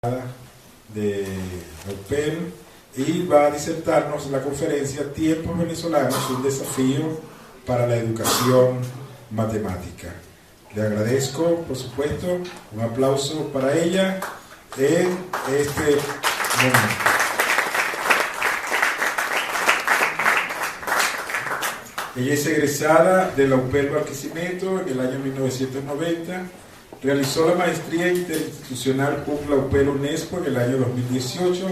de UPEL y va a disertarnos la conferencia Tiempos venezolanos, un desafío para la educación matemática. Le agradezco, por supuesto, un aplauso para ella en este momento. Ella es egresada de la UPEL Barquisimeto en el año 1990. Realizó la maestría interinstitucional UCLA UPEL UNESCO en el año 2018.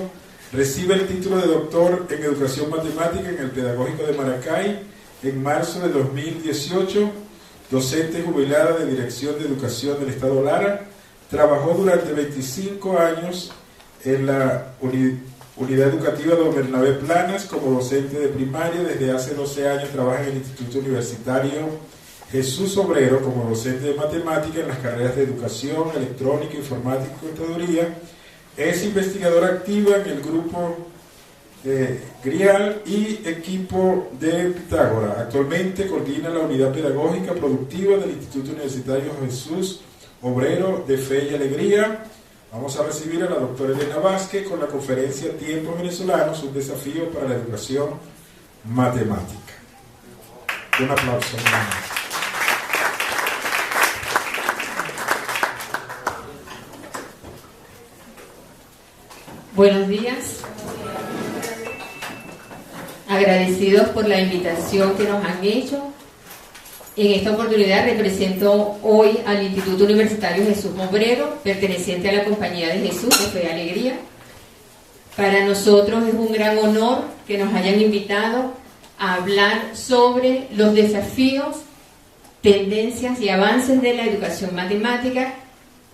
Recibe el título de doctor en educación matemática en el Pedagógico de Maracay en marzo de 2018. Docente jubilada de Dirección de Educación del Estado Lara. Trabajó durante 25 años en la Unidad Educativa Don Bernabé Planas como docente de primaria. Desde hace 12 años trabaja en el Instituto Universitario Jesús Obrero como docente de matemática en las carreras de educación, electrónica, informática y contaduría. Es investigadora activa en el grupo GRIAL y equipo de Pitágora. Actualmente coordina la unidad pedagógica productiva del Instituto Universitario Jesús Obrero de Fe y Alegría. Vamos a recibir a la doctora Elena Vázquez con la conferencia Tiempos venezolanos, un desafío para la educación matemática. Un aplauso. Buenos días. Agradecidos por la invitación que nos han hecho. En esta oportunidad represento hoy al Instituto Universitario Jesús Obrero, perteneciente a la Compañía de Jesús de Fe y Alegría. Para nosotros es un gran honor que nos hayan invitado a hablar sobre los desafíos, tendencias y avances de la educación matemática.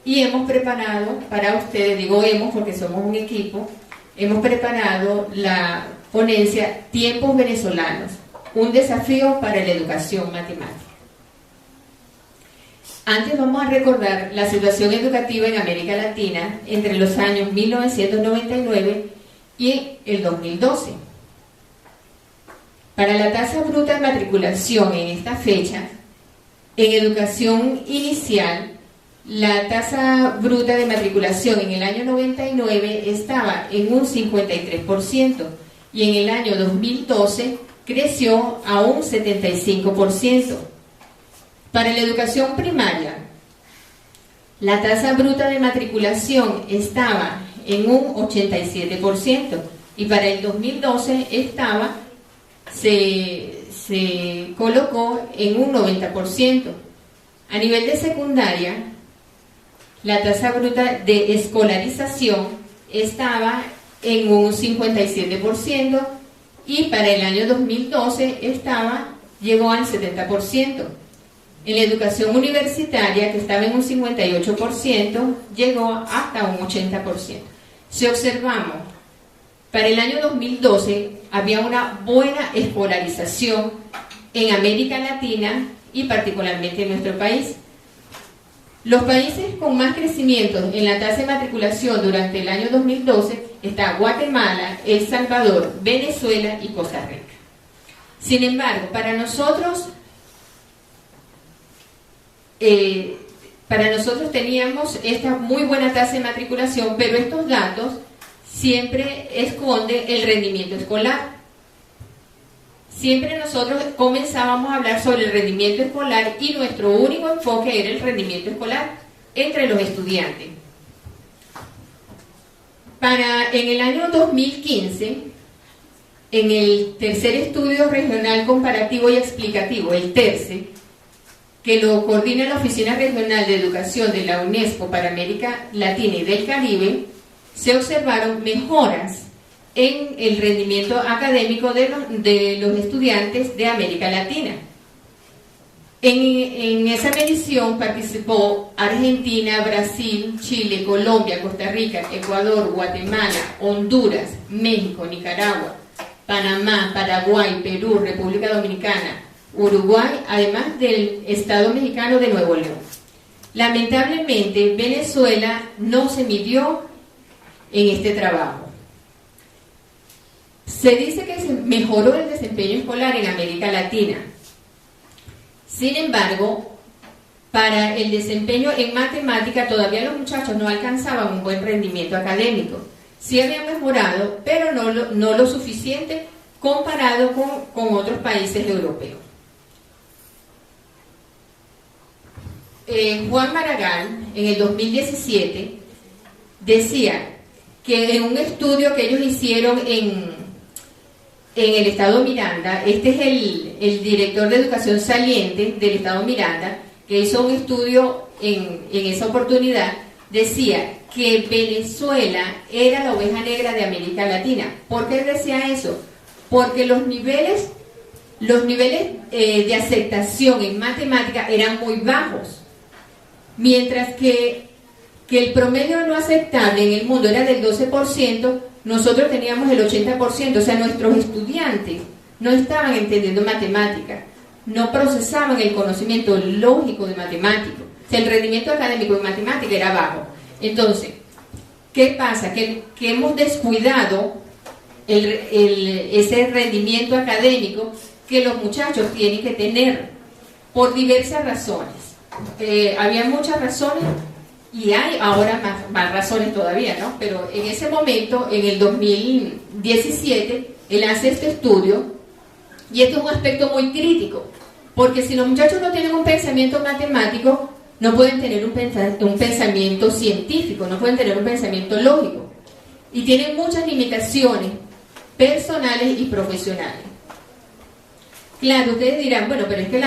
Y hemos preparado para ustedes, digo hemos porque somos un equipo, hemos preparado la ponencia Tiempos venezolanos, un desafío para la educación matemática. Antes vamos a recordar la situación educativa en América Latina entre los años 1999 y el 2012. Para la tasa bruta de matriculación en esta fecha, en educación inicial, la tasa bruta de matriculación en el año 99 estaba en un 53% y en el año 2012 creció a un 75%. Para la educación primaria, la tasa bruta de matriculación estaba en un 87% y para el 2012 se colocó en un 90%. A nivel de secundaria, la tasa bruta de escolarización estaba en un 57% y para el año 2012 llegó al 70%. En la educación universitaria, que estaba en un 58%, llegó hasta un 80%. Si observamos, para el año 2012 había una buena escolarización en América Latina y particularmente en nuestro país. Los países con más crecimiento en la tasa de matriculación durante el año 2012 está Guatemala, El Salvador, Venezuela y Costa Rica. Sin embargo, para nosotros teníamos esta muy buena tasa de matriculación, pero estos datos siempre esconden el rendimiento escolar. Siempre nosotros comenzábamos a hablar sobre el rendimiento escolar y nuestro único enfoque era el rendimiento escolar entre los estudiantes. En el año 2015, en el tercer estudio regional comparativo y explicativo, el TERCE, que lo coordina la Oficina Regional de Educación de la UNESCO para América Latina y del Caribe, se observaron mejoras en el rendimiento académico de los estudiantes de América Latina. En esa medición participó Argentina, Brasil, Chile, Colombia, Costa Rica, Ecuador, Guatemala, Honduras, México, Nicaragua, Panamá, Paraguay, Perú, República Dominicana, Uruguay, además del Estado mexicano de Nuevo León. Lamentablemente, Venezuela no se midió en este trabajo. Se dice que se mejoró el desempeño escolar en América Latina. Sin embargo, para el desempeño en matemática todavía los muchachos no alcanzaban un buen rendimiento académico. Sí habían mejorado, pero no lo suficiente comparado con otros países europeos. Juan Maragall, en el 2017, decía que en un estudio que ellos hicieron en el estado Miranda, este es el director de educación saliente del estado Miranda, que hizo un estudio en esa oportunidad, decía que Venezuela era la oveja negra de América Latina. ¿Por qué decía eso? Porque los niveles de aceptación en matemática eran muy bajos, mientras que el promedio no aceptable en el mundo era del 12%, nosotros teníamos el 80%, o sea, nuestros estudiantes no estaban entendiendo matemática, no procesaban el conocimiento lógico de matemático, o sea, el rendimiento académico de matemática era bajo. Entonces, ¿qué pasa? Que hemos descuidado ese rendimiento académico que los muchachos tienen que tener por diversas razones. Había muchas razones y hay ahora más razones todavía, ¿no? Pero en ese momento, en el 2017, él hace este estudio y esto es un aspecto muy crítico, porque si los muchachos no tienen un pensamiento matemático, no pueden tener un pensamiento científico, no pueden tener un pensamiento lógico y tienen muchas limitaciones personales y profesionales. Claro, ustedes dirán, bueno, pero es que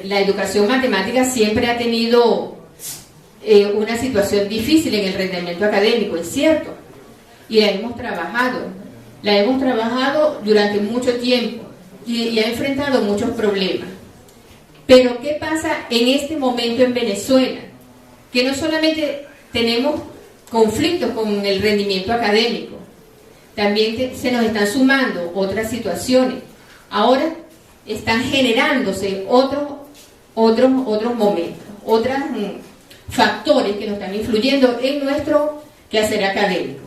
la educación matemática siempre ha tenido una situación difícil en el rendimiento académico, es cierto, y la hemos trabajado durante mucho tiempo y ha enfrentado muchos problemas. Pero ¿qué pasa en este momento en Venezuela? Que no solamente tenemos conflictos con el rendimiento académico, también se nos están sumando otras situaciones. Ahora están generándose otros momentos, otros factores que nos están influyendo en nuestro quehacer académico.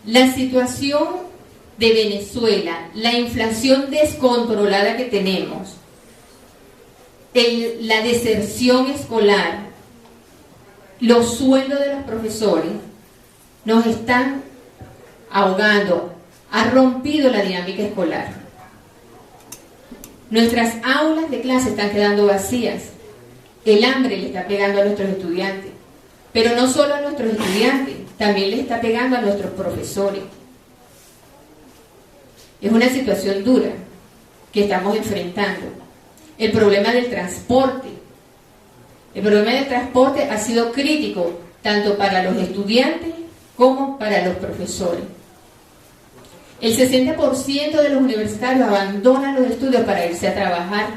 La situación de Venezuela, la inflación descontrolada que tenemos, la deserción escolar, los sueldos de los profesores, nos están ahogando, ha rompido la dinámica escolar. Nuestras aulas de clase están quedando vacías, el hambre le está pegando a nuestros estudiantes, pero no solo a nuestros estudiantes, también le está pegando a nuestros profesores. Es una situación dura que estamos enfrentando. El problema del transporte. El problema del transporte ha sido crítico tanto para los estudiantes como para los profesores. El 60% de los universitarios abandonan los estudios para irse a trabajar.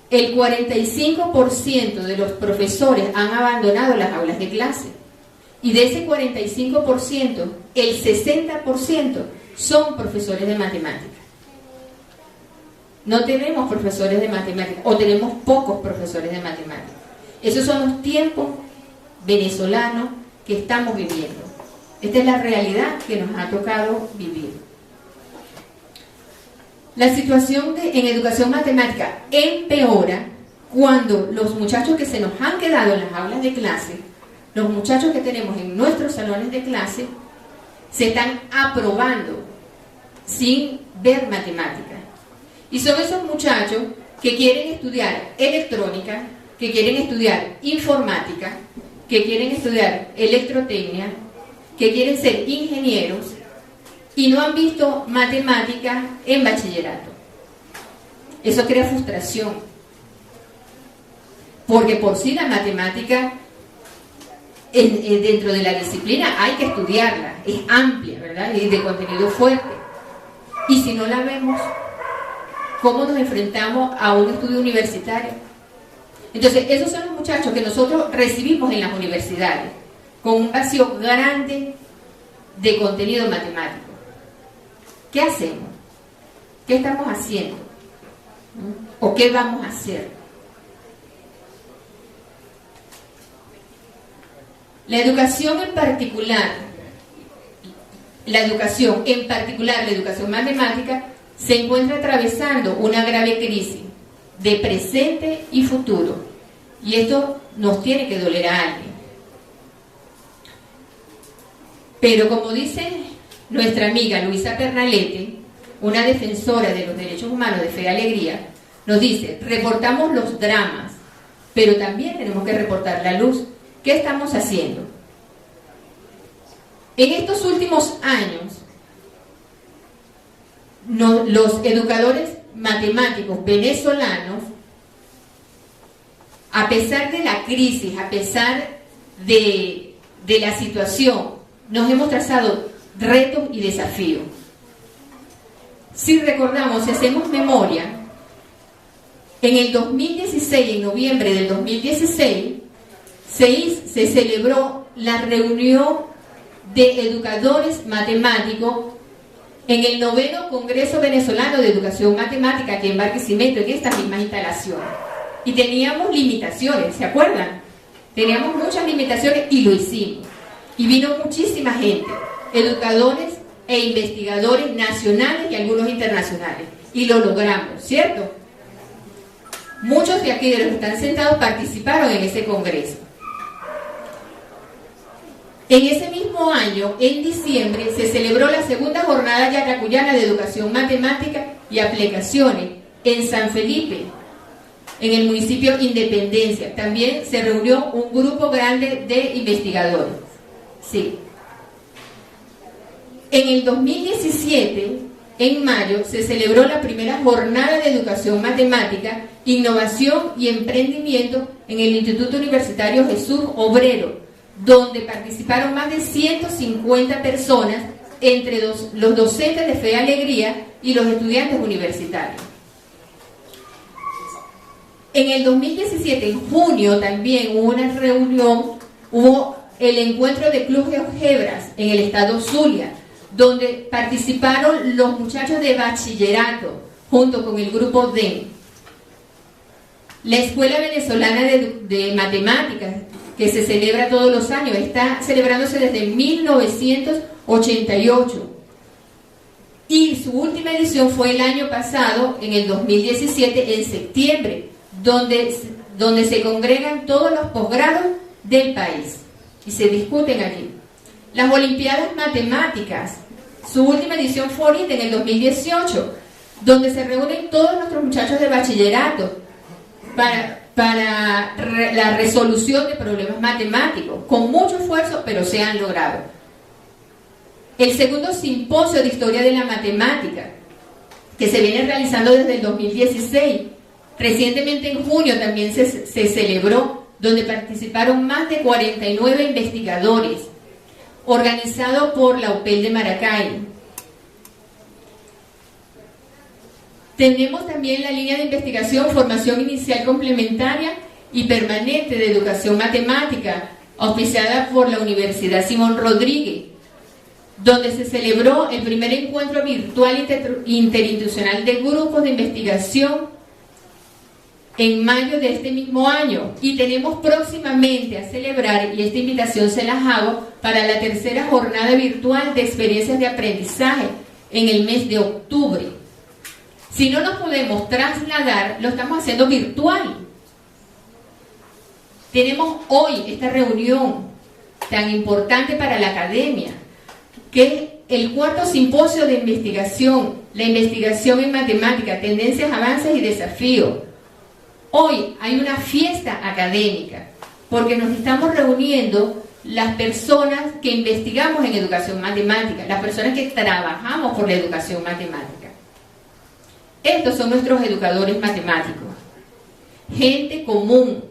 El 45% de los profesores han abandonado las aulas de clase. Y de ese 45%, el 60% son profesores de matemáticas. No tenemos profesores de matemáticas, o tenemos pocos profesores de matemáticas. Esos son los tiempos venezolanos que estamos viviendo. Esta es la realidad que nos ha tocado vivir. La situación en educación matemática empeora cuando los muchachos que se nos han quedado en las aulas de clase, los muchachos que tenemos en nuestros salones de clase, se están aprobando sin ver matemáticas. Y son esos muchachos que quieren estudiar electrónica, que quieren estudiar informática, que quieren estudiar electrotecnia, que quieren ser ingenieros y no han visto matemáticas en bachillerato. Eso crea frustración, porque por sí la matemática dentro de la disciplina hay que estudiarla, es amplia, ¿verdad? Y de contenido fuerte. Y si no la vemos, ¿cómo nos enfrentamos a un estudio universitario? Entonces, esos son los muchachos que nosotros recibimos en las universidades, con un vacío grande de contenido matemático. ¿Qué hacemos? ¿Qué estamos haciendo? ¿O qué vamos a hacer? La educación en particular, la educación matemática, se encuentra atravesando una grave crisis de presente y futuro, y esto nos tiene que doler a alguien. Pero como dice nuestra amiga Luisa Pernalete, una defensora de los derechos humanos de Fe y Alegría, nos dice: reportamos los dramas, pero también tenemos que reportar la luz. ¿Qué estamos haciendo? En estos últimos años, los educadores matemáticos venezolanos, a pesar de la crisis, a pesar de la situación, nos hemos trazado retos y desafíos. Si recordamos, si hacemos memoria, en el 2016, en noviembre del 2016, se celebró la reunión de educadores matemáticos en el 9º Congreso Venezolano de Educación Matemática, aquí en Barquisimeto, en estas mismas instalaciones. Y teníamos limitaciones, ¿se acuerdan? Teníamos muchas limitaciones y lo hicimos. Y vino muchísima gente, educadores e investigadores nacionales y algunos internacionales. Y lo logramos, ¿cierto? Muchos de aquí de los que están sentados participaron en ese congreso. En ese mismo año, en diciembre, se celebró la segunda jornada yacacuyana de educación matemática y aplicaciones en San Felipe, en el municipio Independencia. También se reunió un grupo grande de investigadores. Sí. En el 2017, en mayo, se celebró la primera jornada de educación matemática, innovación y emprendimiento en el Instituto Universitario Jesús Obrero, donde participaron más de 150 personas, entre los docentes de Fe y Alegría y los estudiantes universitarios. En el 2017, en junio, también hubo una reunión, hubo el encuentro de Club Geogebras en el estado Zulia, donde participaron los muchachos de bachillerato, junto con el grupo DEN. La Escuela Venezolana de Matemáticas, que se celebra todos los años, está celebrándose desde 1988. Y su última edición fue el año pasado, en el 2017, en septiembre, donde se congregan todos los posgrados del país y se discuten allí. Las Olimpiadas Matemáticas, su última edición fue ahorita en el 2018, donde se reúnen todos nuestros muchachos de bachillerato para la resolución de problemas matemáticos, con mucho esfuerzo, pero se han logrado. El segundo simposio de historia de la matemática, que se viene realizando desde el 2016, recientemente en junio también se celebró, donde participaron más de 49 investigadores, organizado por la UPEL de Maracay. Tenemos también la línea de investigación, formación inicial complementaria y permanente de educación matemática, auspiciada por la Universidad Simón Rodríguez, donde se celebró el primer encuentro virtual interinstitucional de grupos de investigación en mayo de este mismo año. Y tenemos próximamente a celebrar, y esta invitación se las hago, para la tercera jornada virtual de experiencias de aprendizaje en el mes de octubre. Si no nos podemos trasladar, lo estamos haciendo virtual. Tenemos hoy esta reunión tan importante para la academia, que es el cuarto simposio de investigación, la investigación en matemática, tendencias, avances y desafíos. Hoy hay una fiesta académica, porque nos estamos reuniendo las personas que investigamos en educación matemática, las personas que trabajamos por la educación matemática. Estos son nuestros educadores matemáticos, gente común,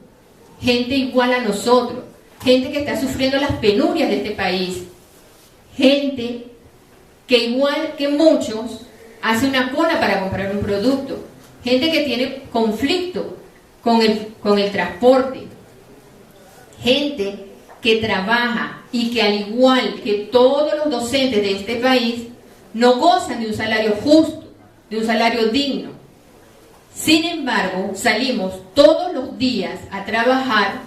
gente igual a nosotros, gente que está sufriendo las penurias de este país, gente que igual que muchos hace una cola para comprar un producto, gente que tiene conflicto con el transporte, gente que trabaja y que al igual que todos los docentes de este país no gozan de un salario justo, de un salario digno. Sin embargo, salimos todos los días a trabajar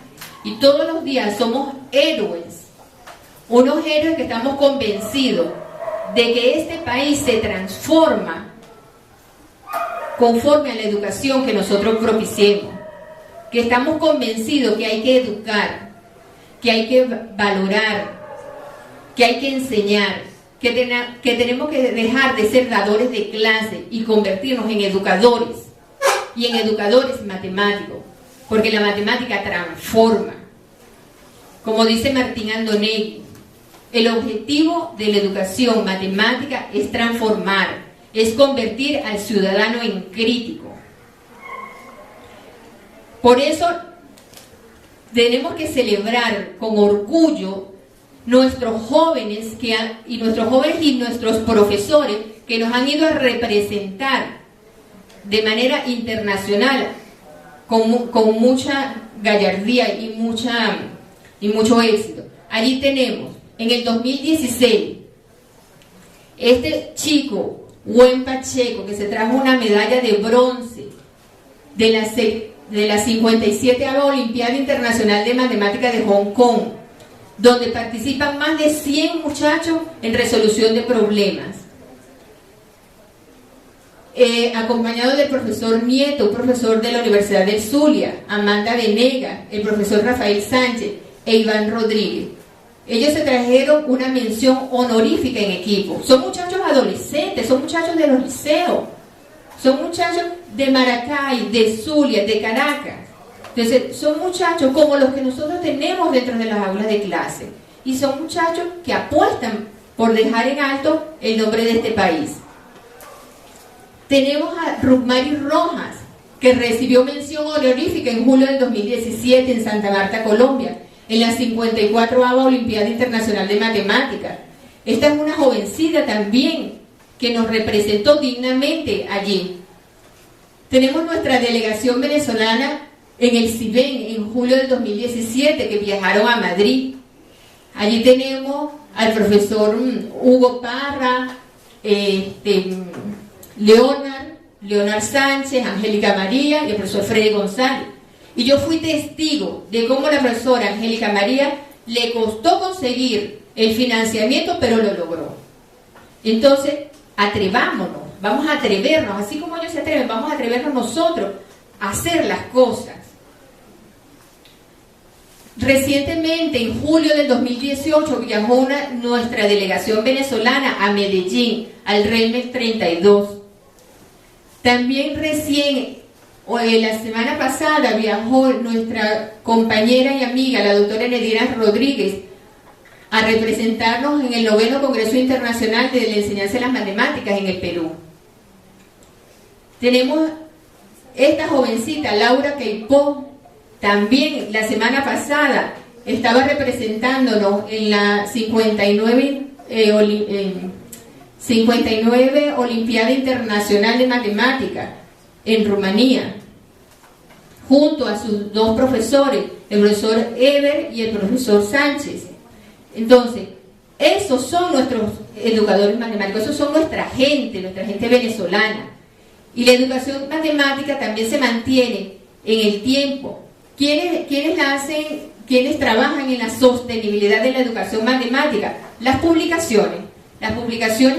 y todos los días somos héroes, unos héroes que estamos convencidos de que este país se transforma conforme a la educación que nosotros propiciemos, que estamos convencidos que hay que educar, que hay que valorar, que hay que enseñar, que tenemos que dejar de ser dadores de clase y convertirnos en educadores, y en educadores matemáticos, porque la matemática transforma. Como dice Martín Andonegui, el objetivo de la educación matemática es transformar, es convertir al ciudadano en crítico. Por eso tenemos que celebrar con orgullo nuestros jóvenes y nuestros profesores que nos han ido a representar de manera internacional con mucha gallardía y mucho éxito. Allí tenemos, en el 2016, este chico, Gwen Pacheco, que se trajo una medalla de bronce de la 57ª Olimpiada Internacional de Matemáticas de Hong Kong, donde participan más de 100 muchachos en resolución de problemas. Acompañado del profesor Nieto, un profesor de la Universidad del Zulia, Amanda Venegas, el profesor Rafael Sánchez e Iván Rodríguez. Ellos se trajeron una mención honorífica en equipo. Son muchachos adolescentes, son muchachos de los liceos, son muchachos de Maracay, de Zulia, de Caracas. Entonces, son muchachos como los que nosotros tenemos dentro de las aulas de clase. Y son muchachos que apuestan por dejar en alto el nombre de este país. Tenemos a Rukmari Rojas, que recibió mención honorífica en julio del 2017 en Santa Marta, Colombia, en la 54ª Olimpiada Internacional de Matemáticas. Esta es una jovencita también que nos representó dignamente allí. Tenemos nuestra delegación venezolana en el CIBEN en julio del 2017, que viajaron a Madrid. Allí tenemos al profesor Hugo Parra, Leonard Sánchez, Angélica María y el profesor Freddy González. Y yo fui testigo de cómo la profesora Angélica María le costó conseguir el financiamiento, pero lo logró. Entonces, atrevámonos, vamos a atrevernos, así como ellos se atreven, vamos a atrevernos nosotros a hacer las cosas. Recientemente, en julio del 2018, viajó nuestra delegación venezolana a Medellín, al REMEC 32. También la semana pasada viajó nuestra compañera y amiga, la doctora Nedira Rodríguez, a representarnos en el 9º Congreso Internacional de la Enseñanza de las Matemáticas en el Perú. Tenemos esta jovencita, Laura Queipó, también la semana pasada estaba representándonos en la 59 Olimpiada Internacional de Matemáticas en Rumanía, junto a sus dos profesores, el profesor Eber y el profesor Sánchez. Entonces, esos son nuestros educadores matemáticos, esos son nuestra gente venezolana. Y la educación matemática también se mantiene en el tiempo. ¿Quiénes la hacen? ¿Quiénes trabajan en la sostenibilidad de la educación matemática? Las publicaciones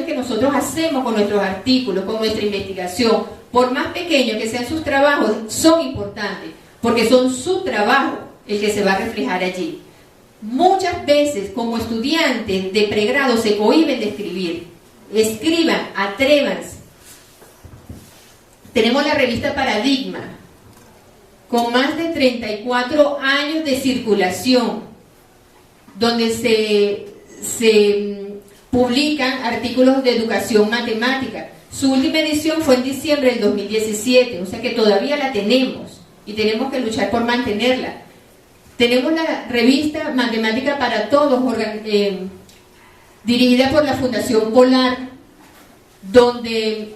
que nosotros hacemos con nuestros artículos, con nuestra investigación, por más pequeños que sean sus trabajos, son importantes, porque son su trabajo el que se va a reflejar allí. Muchas veces, como estudiantes de pregrado, se cohíben de escribir. Escriban, atrévanse. Tenemos la revista Paradigma, con más de 34 años de circulación, donde se publican artículos de educación matemática. Su última edición fue en diciembre del 2017, o sea que todavía la tenemos y tenemos que luchar por mantenerla. Tenemos la revista Matemática para Todos, dirigida por la Fundación Polar, donde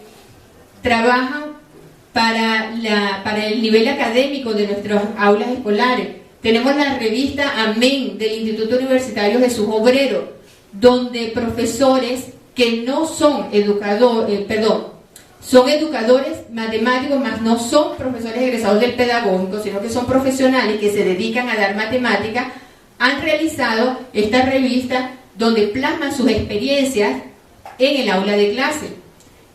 trabajan para el nivel académico de nuestras aulas escolares. Tenemos la revista Amén del Instituto Universitario Jesús Obrero, donde profesores que no son son educadores matemáticos, mas no son profesores egresados del pedagógico, sino que son profesionales que se dedican a dar matemática, han realizado esta revista donde plasman sus experiencias en el aula de clase.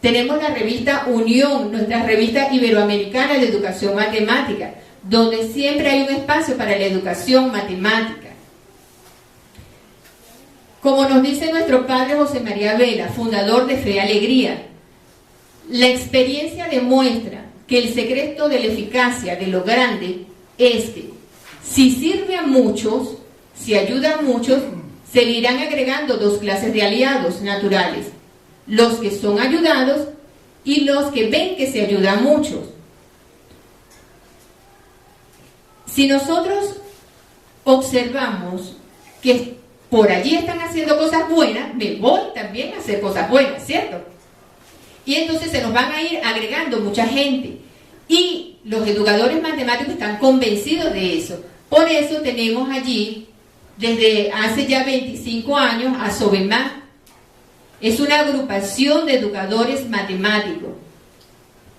Tenemos la revista Unión, nuestra revista iberoamericana de educación matemática, donde siempre hay un espacio para la educación matemática. Como nos dice nuestro padre José María Vela, fundador de Fe y Alegría, la experiencia demuestra que el secreto de la eficacia de lo grande es que si sirve a muchos, si ayuda a muchos, se le irán agregando dos clases de aliados naturales: los que son ayudados y los que ven que se ayuda a muchos. Si nosotros observamos que por allí están haciendo cosas buenas, me voy también a hacer cosas buenas, ¿cierto? Y entonces se nos van a ir agregando mucha gente. Y los educadores matemáticos están convencidos de eso. Por eso tenemos allí, desde hace ya 25 años, a Sobemá. Es una agrupación de educadores matemáticos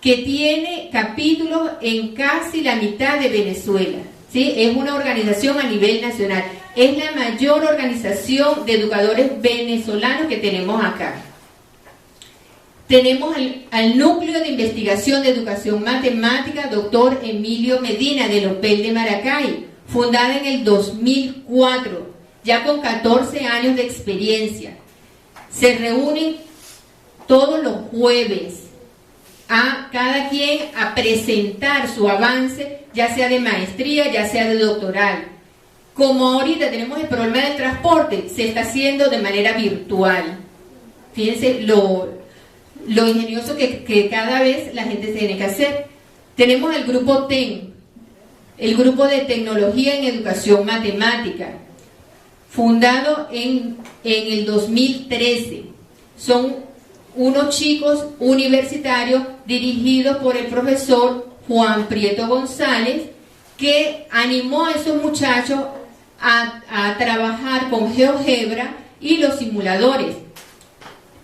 que tiene capítulos en casi la mitad de Venezuela, ¿sí? Es una organización a nivel nacional. Es la mayor organización de educadores venezolanos que tenemos acá. Tenemos al Núcleo de Investigación de Educación Matemática, doctor Emilio Medina, del OPEL de Maracay, fundada en el 2004, ya con 14 años de experiencia. Se reúnen todos los jueves a cada quien a presentar su avance, ya sea de maestría, ya sea de doctoral. Como ahorita tenemos el problema del transporte, se está haciendo de manera virtual. Fíjense lo ingenioso que cada vez la gente tiene que hacer. Tenemos el grupo TEN, el grupo de tecnología en educación matemática, fundado en el 2013. Son unos chicos universitarios dirigidos por el profesor Juan Prieto González, que animó a esos muchachos a trabajar con GeoGebra y los simuladores.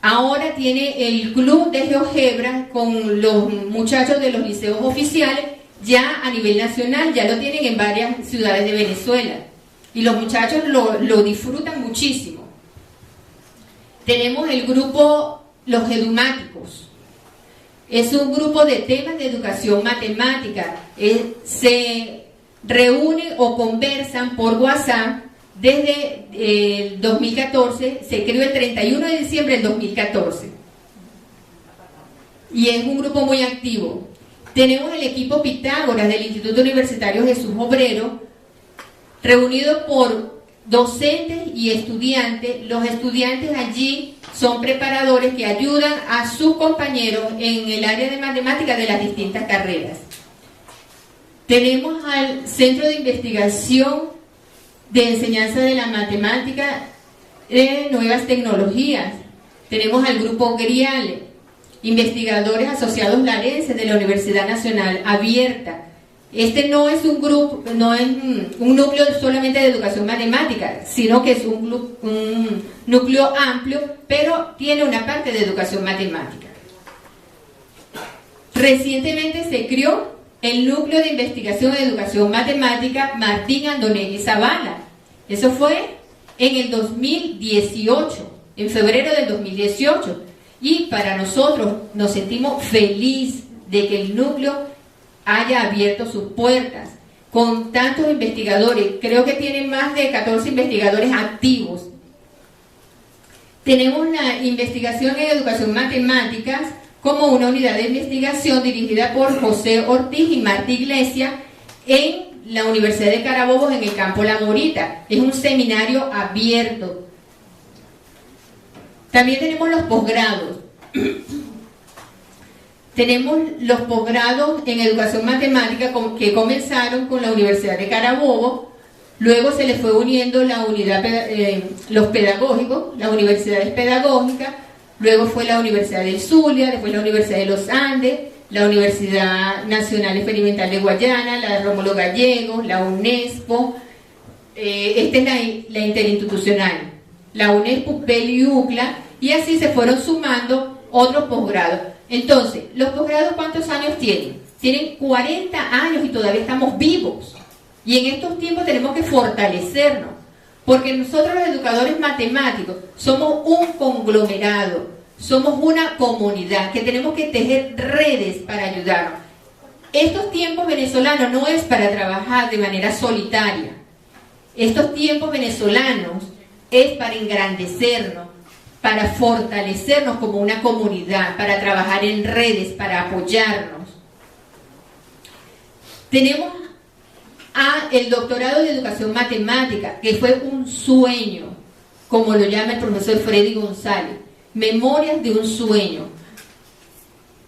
Ahora tiene el club de GeoGebra con los muchachos de los liceos oficiales, ya a nivel nacional, ya lo tienen en varias ciudades de Venezuela. Y los muchachos lo disfrutan muchísimo. Tenemos el grupo Los Edumáticos. Es un grupo de temas de educación matemática. Se reúnen o conversan por WhatsApp desde el 2014. Se creó el 31 de diciembre del 2014. Y es un grupo muy activo. Tenemos el equipo Pitágoras del Instituto Universitario Jesús Obrero, reunido por docentes y estudiantes. Los estudiantes allí son preparadores que ayudan a sus compañeros en el área de matemáticas de las distintas carreras. Tenemos al Centro de Investigación de Enseñanza de la Matemática de Nuevas Tecnologías. Tenemos al grupo GRIAL, investigadores asociados larenses de la Universidad Nacional Abierta. Este no es un grupo, no es un núcleo solamente de educación matemática, sino que es un núcleo amplio, pero tiene una parte de educación matemática. Recientemente se creó el Núcleo de Investigación de Educación Matemática Martín Andonelli Zavala. Eso fue en el 2018, en febrero del 2018. Y para nosotros nos sentimos felices de que el núcleo haya abierto sus puertas con tantos investigadores. Creo que tienen más de 14 investigadores activos. Tenemos la investigación en educación matemáticas como una unidad de investigación dirigida por José Ortiz y Marta Iglesias en la Universidad de Carabobo, en el campo La Morita. Es un seminario abierto. También tenemos los posgrados. Tenemos los posgrados en educación matemática que comenzaron con la Universidad de Carabobo, luego se les fue uniendo la unidad, los pedagógicos, las universidades pedagógicas, luego fue la Universidad del Zulia, después la Universidad de los Andes, la Universidad Nacional Experimental de Guayana, la Rómulo Gallegos, la UNESCO, esta es la interinstitucional, la UNESCO, UPEL y UCLA, y así se fueron sumando otros posgrados. Entonces, ¿los posgrados cuántos años tienen? Tienen 40 años y todavía estamos vivos. Y en estos tiempos tenemos que fortalecernos, porque nosotros los educadores matemáticos somos un conglomerado. somos una comunidad, que tenemos que tejer redes para ayudarnos. Estos tiempos venezolanos no es para trabajar de manera solitaria. Estos tiempos venezolanos es para engrandecernos, para fortalecernos como una comunidad, para trabajar en redes, para apoyarnos. Tenemos el doctorado de educación matemática, que fue un sueño, como lo llama el profesor Freddy González, Memorias de un sueño.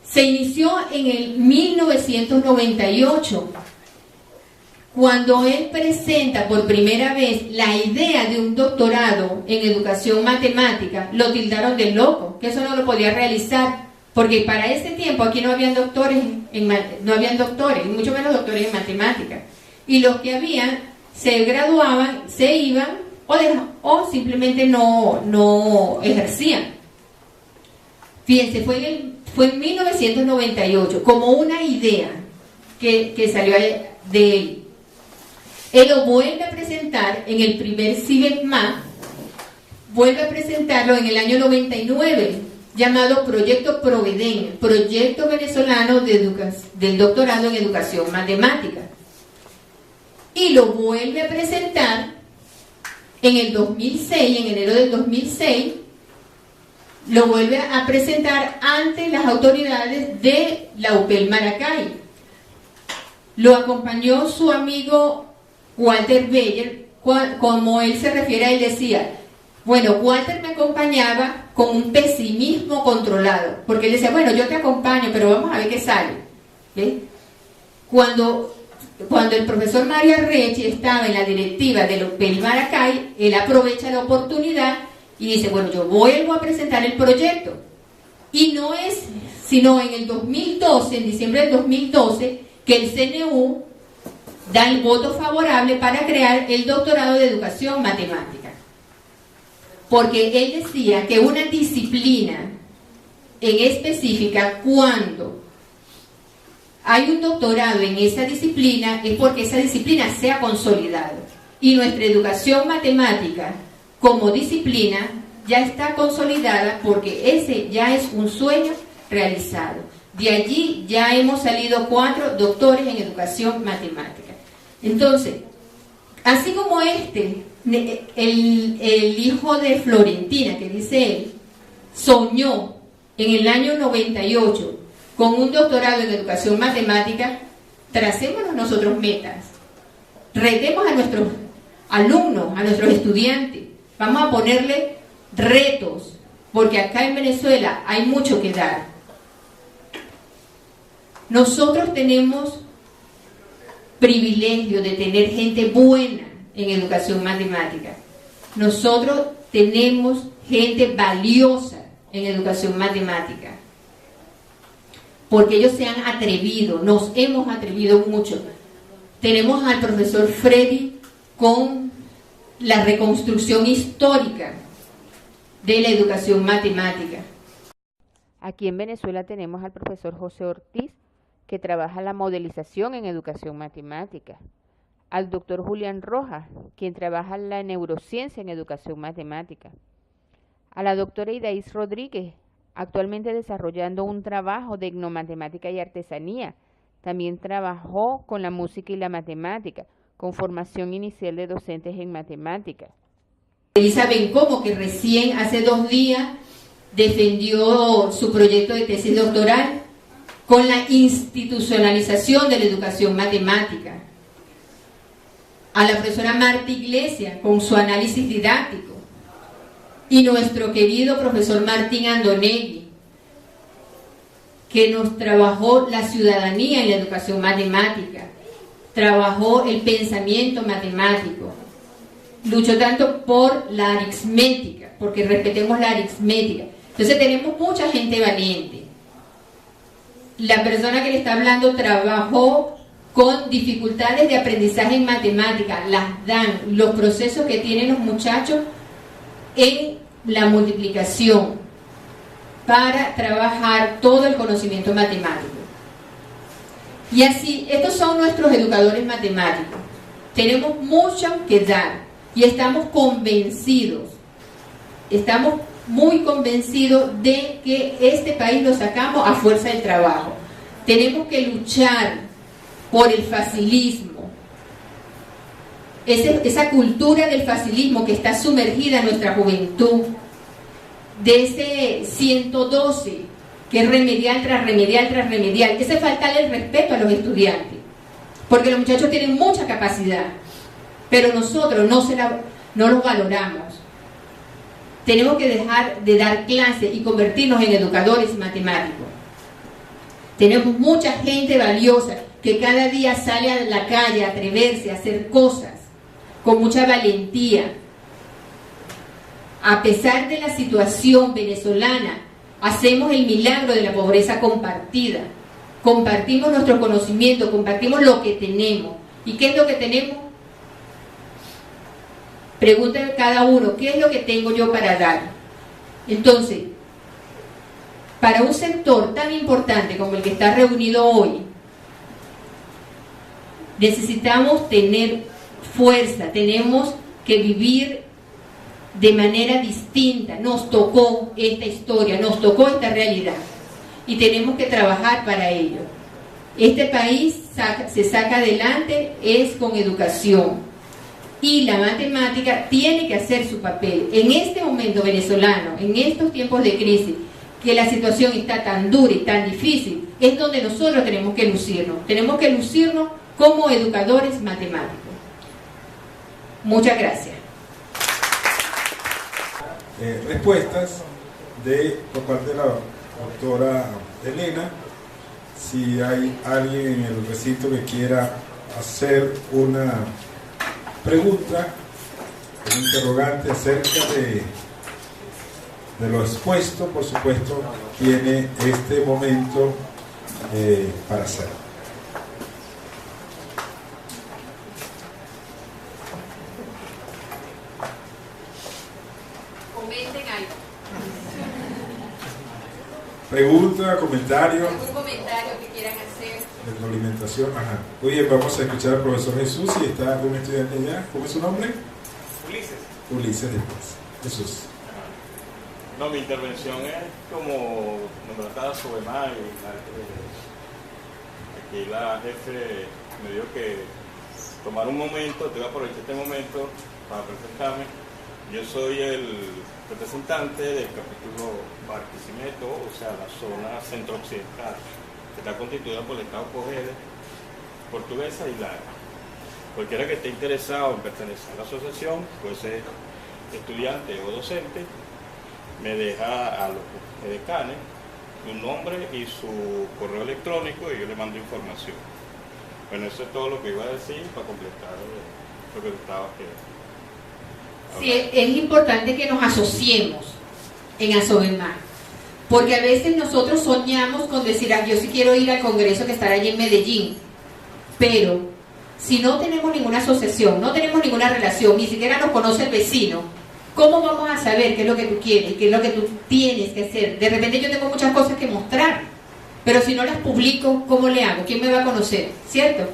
Se inició en el 1998, cuando él presenta por primera vez la idea de un doctorado en educación matemática. Lo tildaron de loco, que eso no lo podía realizar, porque para ese tiempo aquí no habían doctores, mucho menos doctores en matemáticas. Y los que habían se graduaban, se iban o simplemente no ejercían. Fíjense, fue en 1998, como una idea que salió de él. Él lo vuelve a presentar en el primer CIBECMA, vuelve a presentarlo en el año 99, llamado Proyecto Proveden, Proyecto Venezolano del Doctorado en Educación Matemática. Y lo vuelve a presentar en el 2006, en enero del 2006, lo vuelve a presentar ante las autoridades de la UPEL Maracay. Lo acompañó su amigo Walter Beyer. Como él se refiere, él decía, bueno, Walter me acompañaba con un pesimismo controlado, porque él decía, bueno, yo te acompaño, pero vamos a ver qué sale. ¿Sí? Cuando el profesor Mario Arrechi estaba en la directiva de la UPEL Maracay, él aprovecha la oportunidad y dice, bueno, yo vuelvo a presentar el proyecto. Y no es sino en el 2012, en diciembre del 2012, que el CNU da el voto favorable para crear el doctorado de educación matemática. Porque él decía que una disciplina en específica, cuando hay un doctorado en esa disciplina, es porque esa disciplina se ha consolidado. Y nuestra educación matemática como disciplina ya está consolidada, porque ese ya es un sueño realizado. De allí ya hemos salido 4 doctores en educación matemática. Entonces, así como el hijo de Florentina, que dice él, soñó en el año 98 con un doctorado en educación matemática, tracémonos nosotros metas, retemos a nuestros alumnos, a nuestros estudiantes, vamos a ponerle retos, porque acá en Venezuela hay mucho que dar. Nosotros tenemos privilegio de tener gente buena en educación matemática. Nosotros tenemos gente valiosa en educación matemática, porque ellos se han atrevido, nos hemos atrevido mucho. Tenemos al profesor Freddy con la reconstrucción histórica de la educación matemática. Aquí en Venezuela tenemos al profesor José Ortiz, que trabaja la modelización en educación matemática, al doctor Julián Rojas, quien trabaja la neurociencia en educación matemática, a la doctora Idaís Rodríguez, actualmente desarrollando un trabajo de etnomatemática y artesanía. También trabajó con la música y la matemática, con formación inicial de docentes en matemática. Elisa Bencomo, que recién hace 2 días defendió su proyecto de tesis doctoral con la institucionalización de la educación matemática. A la profesora Marta Iglesias con su análisis didáctico. Y nuestro querido profesor Martín Andonegui, que nos trabajó la ciudadanía en la educación matemática, trabajó el pensamiento matemático, luchó tanto por la aritmética, porque respetemos la aritmética. Entonces tenemos mucha gente valiente. La persona que le está hablando trabajó con dificultades de aprendizaje en matemática, las dan, los procesos que tienen los muchachos en la multiplicación para trabajar todo el conocimiento matemático. Y así, estos son nuestros educadores matemáticos. Tenemos mucho que dar y estamos convencidos muy convencidos de que este país lo sacamos a fuerza del trabajo. Tenemos que luchar por el facilismo, esa cultura del facilismo que está sumergida en nuestra juventud, de ese 112 que es remedial tras remedial tras remedial, ese faltarle el respeto a los estudiantes, porque los muchachos tienen mucha capacidad, pero nosotros no los valoramos. Tenemos que dejar de dar clases y convertirnos en educadores matemáticos. Tenemos mucha gente valiosa que cada día sale a la calle a atreverse a hacer cosas con mucha valentía. A pesar de la situación venezolana, hacemos el milagro de la pobreza compartida. Compartimos nuestro conocimiento, compartimos lo que tenemos. ¿Y qué es lo que tenemos? Pregúntenle cada uno, ¿qué es lo que tengo yo para dar? Entonces, para un sector tan importante como el que está reunido hoy, necesitamos tener fuerza, tenemos que vivir de manera distinta. Nos tocó esta historia, nos tocó esta realidad y tenemos que trabajar para ello. Este país se saca adelante es con educación y la matemática tiene que hacer su papel. En este momento venezolano, en estos tiempos de crisis, que la situación está tan dura y tan difícil, es donde nosotros tenemos que lucirnos como educadores matemáticos. Muchas gracias. Respuestas por parte de la doctora Elena. Si hay alguien en el recinto que quiera hacer una pregunta, un interrogante acerca de lo expuesto, por supuesto, tiene este momento para hacerlo. Comenten algo. Pregunta, comentario. ¿Algún comentario que quieran hacer? Retroalimentación, ajá. Muy bien, vamos a escuchar al profesor Jesús, y está algún estudiante ya. ¿Cómo es su nombre? Ulises. Ulises después. Jesús. No, mi intervención es como nombrada sobre más. Aquí la jefe me dijo que tomar un momento, te voy a aprovechar este momento para presentarme. Yo soy el representante del capítulo Barquisimeto, o sea, la zona centro-occidental, que está constituida por el estado Cojedes, Portuguesa y Lara. Cualquiera que esté interesado en pertenecer a la asociación, puede ser estudiante o docente, me deja a los decanes su nombre y su correo electrónico y yo le mando información. Bueno, eso es todo lo que iba a decir para completar lo que estaba aquí. Sí, es importante que nos asociemos en Asobemar, porque a veces nosotros soñamos con decir, yo sí quiero ir al congreso que estará allí en Medellín, pero si no tenemos ninguna asociación, no tenemos ninguna relación, ni siquiera nos conoce el vecino, ¿cómo vamos a saber qué es lo que tú quieres, qué es lo que tú tienes que hacer? De repente yo tengo muchas cosas que mostrar, pero si no las publico, ¿cómo le hago? ¿Quién me va a conocer? ¿Cierto?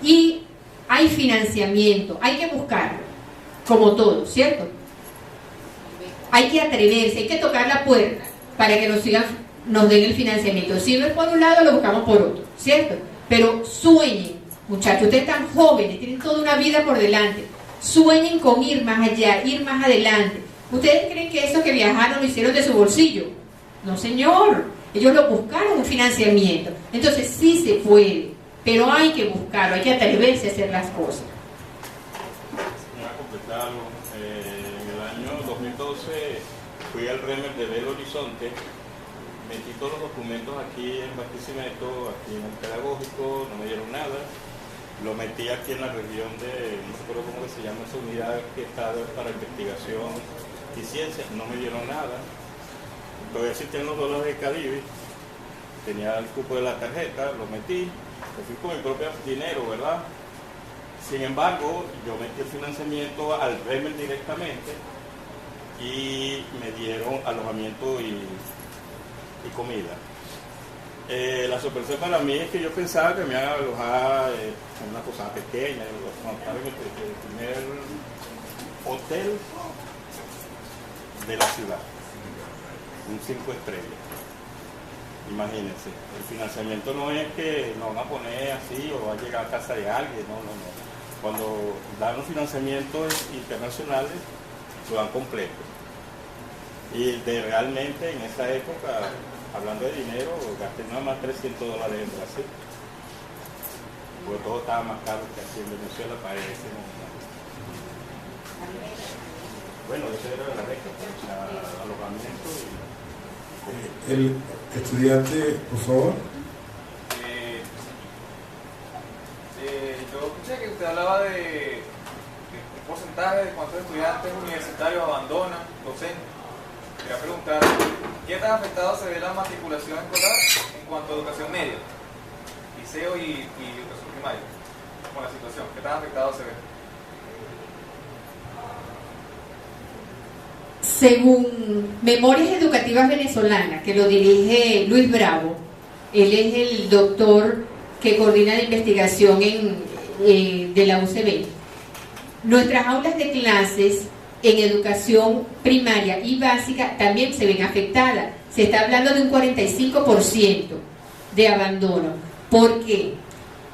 Y hay financiamiento, hay que buscarlo, como todo, ¿cierto? Hay que atreverse, hay que tocar la puerta para que nos den el financiamiento. Si no es por un lado, lo buscamos por otro, ¿cierto? Pero sueñen, muchachos, ustedes están jóvenes, tienen toda una vida por delante. Sueñen con ir más allá, ir más adelante. ¿Ustedes creen que esos que viajaron lo hicieron de su bolsillo? No, señor. Ellos lo buscaron un financiamiento. Entonces sí se puede, pero hay que buscarlo, hay que atreverse a hacer las cosas. Voy a completar algo. En el año 2012 fui al REMER de Belo Horizonte, metí todos los documentos aquí en Barquisimeto, aquí en el pedagógico, no me dieron nada. Lo metí aquí en la región de, no recuerdo cómo se llama esa unidad que está para investigación y ciencias, no me dieron nada. Todavía existían los dólares de Cadivi, tenía el cupo de la tarjeta, lo metí, me fui con mi propio dinero, ¿verdad? Sin embargo, yo metí el financiamiento al REMER directamente y me dieron alojamiento y comida. La sorpresa para mí es que yo pensaba que me iban a alojar en una cosa pequeña, estaba en el primer hotel de la ciudad. un 5 estrellas. Imagínense, el financiamiento no es que nos van a poner así o va a llegar a casa de alguien, no. Cuando dan los financiamientos internacionales, lo dan completo. Y realmente en esa época, hablando de dinero, gasté nada más $300 en Brasil. Porque todo estaba más caro que aquí en Venezuela para ese momento. Bueno, ese era la beca, alojamiento y... El estudiante, por favor. Yo escuché que usted hablaba de porcentaje de cuántos estudiantes universitarios abandonan docentes. Quería preguntar, ¿qué tan afectado se ve la matriculación escolar en cuanto a educación media, liceo y educación primaria, con la situación? ¿Qué tan afectado se ve? Según Memorias Educativas Venezolanas, que lo dirige Luis Bravo, él es el doctor que coordina la investigación de la UCB. Nuestras aulas de clases en educación primaria y básica también se ven afectadas. Se está hablando de un 45% de abandono. ¿Por qué?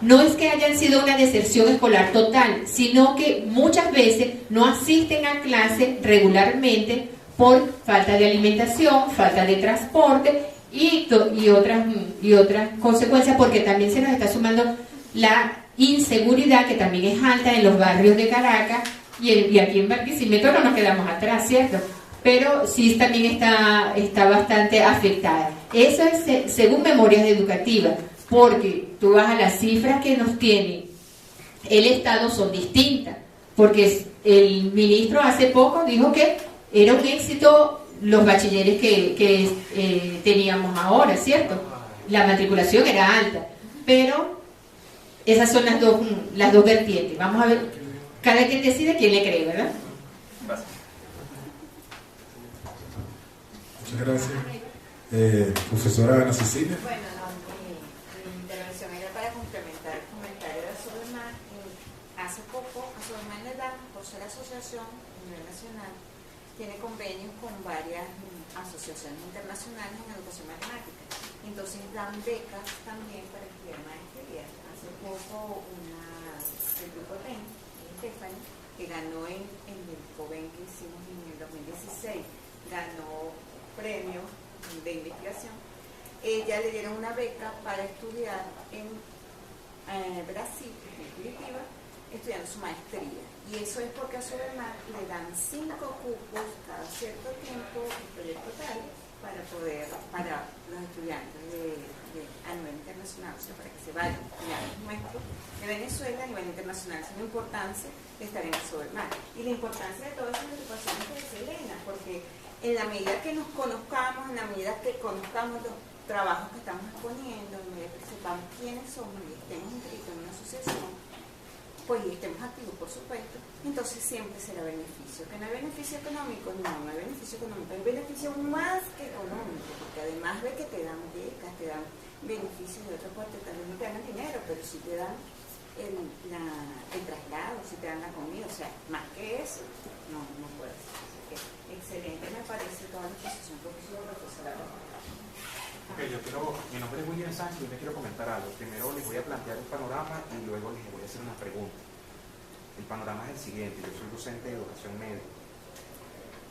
No es que hayan sido una deserción escolar total, sino que muchas veces no asisten a clase regularmente por falta de alimentación, falta de transporte y otras consecuencias, porque también se nos está sumando la inseguridad, que también es alta en los barrios de Caracas, y aquí en Barquisimeto no nos quedamos atrás, ¿cierto? Pero sí también está bastante afectada. Eso es según Memorias Educativas, porque tú vas a las cifras que nos tiene el Estado, son distintas, porque el ministro hace poco dijo que era un éxito los bachilleres que teníamos ahora, ¿cierto? La matriculación era alta, pero esas son las dos vertientes. Vamos a ver, cada quien decide quién le cree, ¿verdad? Muchas gracias. Profesora Ana Cecilia. Bueno, mi intervención era para complementar el comentario de Asoberman. Hace poco, Asoberman le da, por ser asociación a nivel nacional, tiene convenios con varias asociaciones internacionales en educación matemática. Entonces dan becas también para estudiar maestría. Hace poco el grupo TEN, Stephanie, que ganó en el COVEN que hicimos en el 2016, ganó premio de investigación. Ella le dieron una beca para estudiar en Brasil, en Curitiba, estudiando su maestría. Y eso es porque a su hermana le dan 5 cupos cada cierto tiempo en proyectos tales para los estudiantes a nivel internacional, o sea, para que se vayan estudiantes nuestros de Venezuela a nivel internacional. Es la importancia de estar en su hermana. Y la importancia de todas esas educaciones que dice Elena, porque en la medida que nos conozcamos, en la medida que conozcamos los trabajos que estamos exponiendo, en la medida que sepamos quiénes somos y estemos inscritos en una asociación, pues y estemos activos, por supuesto, entonces siempre será beneficio. ¿Que no hay beneficio económico? No hay beneficio económico, hay beneficio más que económico, porque además de que te dan becas, te dan beneficios de otra parte, también no te dan el dinero, pero sí te dan el traslado, sí te dan la comida, o sea, más que eso, no puede ser. Así que excelente me parece toda la exposición que puso la profesora. Ok, mi nombre es William Sánchez y yo les quiero comentar algo. Primero les voy a plantear un panorama y luego les voy a hacer una pregunta. El panorama es el siguiente: yo soy docente de educación media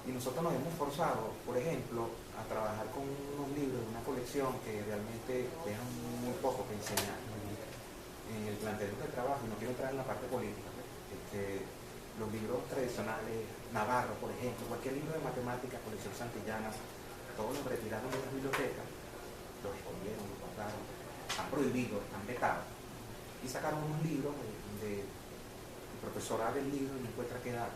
y nosotros nos hemos forzado, por ejemplo, a trabajar con unos libros de una colección que realmente dejan muy poco que enseñar en el planteamiento de trabajo, y no quiero entrar en la parte política, los libros tradicionales, Navarro, por ejemplo, cualquier libro de matemáticas, colección Santillana, todos los retiraron de las bibliotecas, los escondieron, los guardaron, están prohibidos, están vetados, y sacaron unos libros el profesor abre el libro y no encuentra qué dar.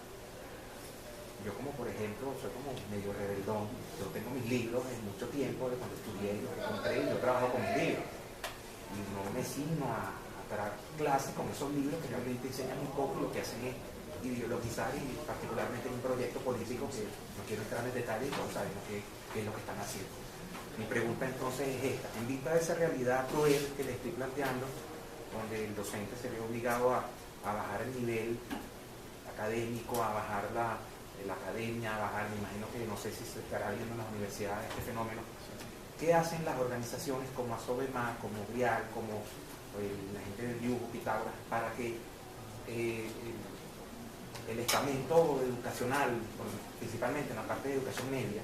Yo como por ejemplo soy como medio rebeldón, yo tengo mis libros en mucho tiempo de cuando estudié y los encontré, y yo trabajo con mis libros y no me signo a dar clases con esos libros que realmente enseñan un poco, lo que hacen es ideologizar, y particularmente en un proyecto político que no quiero entrar en detalle, todos sabemos qué es lo que están haciendo. Mi pregunta entonces es esta: en vista de esa realidad cruel que le estoy planteando, donde el docente se ve obligado a bajar el nivel académico, a bajar la academia bajar, me imagino que no sé si se estará viendo en las universidades este fenómeno. ¿Qué hacen las organizaciones como ASOBEMA, como GRIAL, como la gente del dibujo, Pitágoras, para que el estamento educacional, principalmente en la parte de educación media,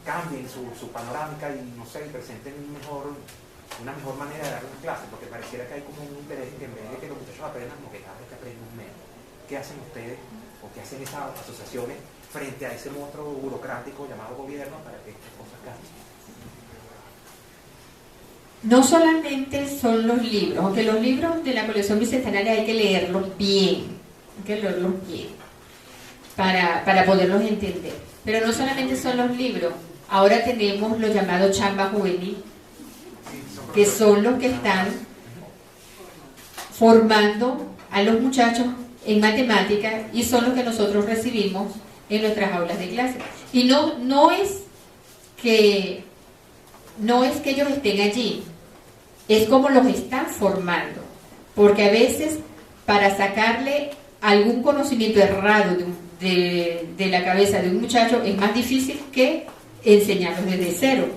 cambien su panorámica y, no sé, presenten una mejor manera de dar una clase? Porque pareciera que hay como un interés que en vez de que los muchachos aprendan, como que cada vez que aprenden menos. ¿Qué hacen ustedes o qué hacen esas asociaciones frente a ese monstruo burocrático llamado gobierno para que estas cosas cambien? No solamente son los libros, aunque los libros de la colección bicentenaria hay que leerlos bien, para poderlos entender. Pero no solamente son los libros, ahora tenemos lo llamado chamba juvenil, que son los que están formando a los muchachos en matemáticas y son los que nosotros recibimos en nuestras aulas de clase. Y no es que ellos estén allí, es como los están formando, porque a veces para sacarle algún conocimiento errado de la cabeza de un muchacho es más difícil que enseñarlos desde cero.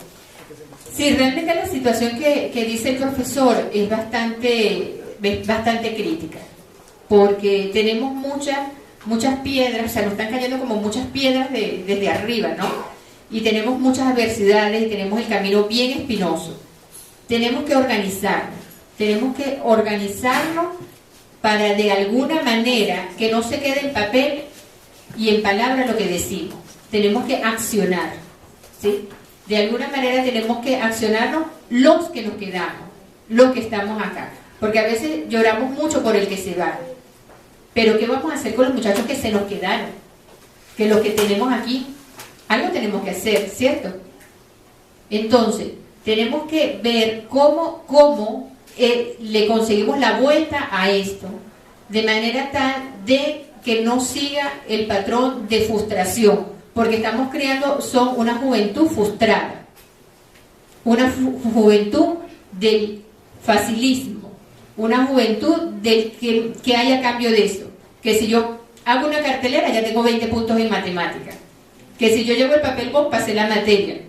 Sí, realmente la situación que dice el profesor es bastante crítica, porque tenemos muchas piedras, o sea, nos están cayendo como muchas piedras desde arriba, ¿no? Y tenemos muchas adversidades y tenemos el camino bien espinoso. Tenemos que organizarnos para de alguna manera que no se quede en papel y en palabras lo que decimos. Tenemos que accionar, ¿sí? De alguna manera tenemos que accionarnos los que nos quedamos, los que estamos acá. Porque a veces lloramos mucho por el que se va. Pero ¿qué vamos a hacer con los muchachos que se nos quedaron? Que los que tenemos aquí, algo tenemos que hacer, ¿cierto? Entonces, tenemos que ver cómo le conseguimos la vuelta a esto, de manera tal de que no siga el patrón de frustración, porque estamos creando, son una juventud frustrada, una juventud del facilismo, una juventud del que haya cambio de esto, que si yo hago una cartelera ya tengo 20 puntos en matemática, que si yo llevo el papel bond pasé la materia.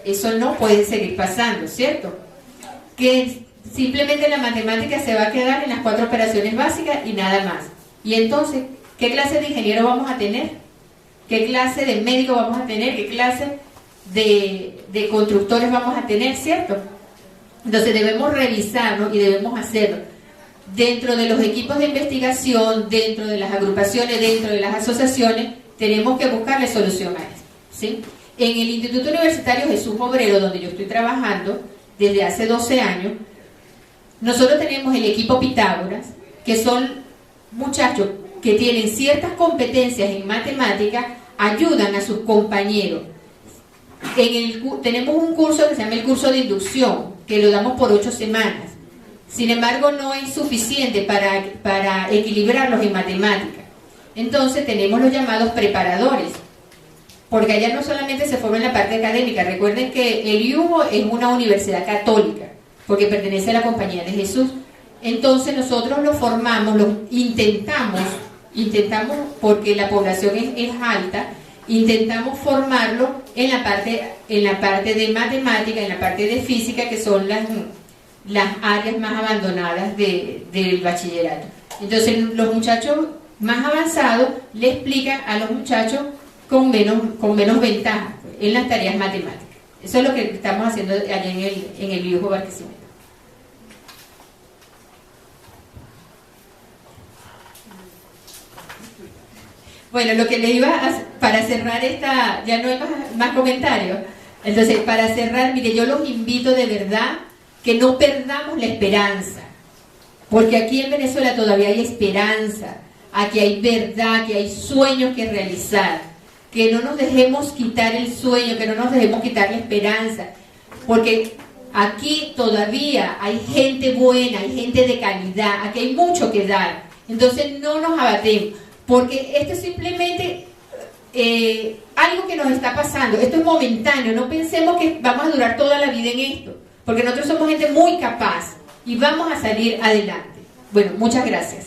Eso no puede seguir pasando, ¿cierto? Que simplemente la matemática se va a quedar en las 4 operaciones básicas y nada más. Y entonces, ¿qué clase de ingeniero vamos a tener? ¿Qué clase de médico vamos a tener? ¿Qué clase de constructores vamos a tener, cierto? Entonces debemos revisarlo y debemos hacerlo dentro de los equipos de investigación, dentro de las agrupaciones, dentro de las asociaciones. Tenemos que buscarle solución a esto, ¿sí? En el Instituto Universitario Jesús Obrero, donde yo estoy trabajando desde hace 12 años, nosotros tenemos el equipo Pitágoras, que son muchachos que tienen ciertas competencias en matemáticas, ayudan a sus compañeros. Tenemos un curso que se llama el curso de inducción, que lo damos por 8 semanas. Sin embargo, no es suficiente para equilibrarlos en matemáticas. Entonces tenemos los llamados preparadores, porque allá no solamente se forma en la parte académica. Recuerden que el IUBO es una universidad católica, porque pertenece a la Compañía de Jesús. Entonces nosotros lo formamos, lo intentamos porque la población es alta, intentamos formarlo en la parte de matemática, en la parte de física, que son las áreas más abandonadas del bachillerato. Entonces los muchachos más avanzados le explican a los muchachos con menos ventaja en las tareas matemáticas. Eso es lo que estamos haciendo allá en el viejo Barquisimeto. Bueno, lo que le iba para cerrar ya no hay más comentarios. Entonces, para cerrar, mire, yo los invito de verdad que no perdamos la esperanza, porque aquí en Venezuela todavía hay esperanza, aquí hay verdad, aquí hay sueños que realizar, que no nos dejemos quitar el sueño, que no nos dejemos quitar la esperanza, porque aquí todavía hay gente buena, hay gente de calidad, aquí hay mucho que dar. Entonces no nos abatemos, porque esto es simplemente algo que nos está pasando, esto es momentáneo, no pensemos que vamos a durar toda la vida en esto, porque nosotros somos gente muy capaz y vamos a salir adelante. Bueno, muchas gracias.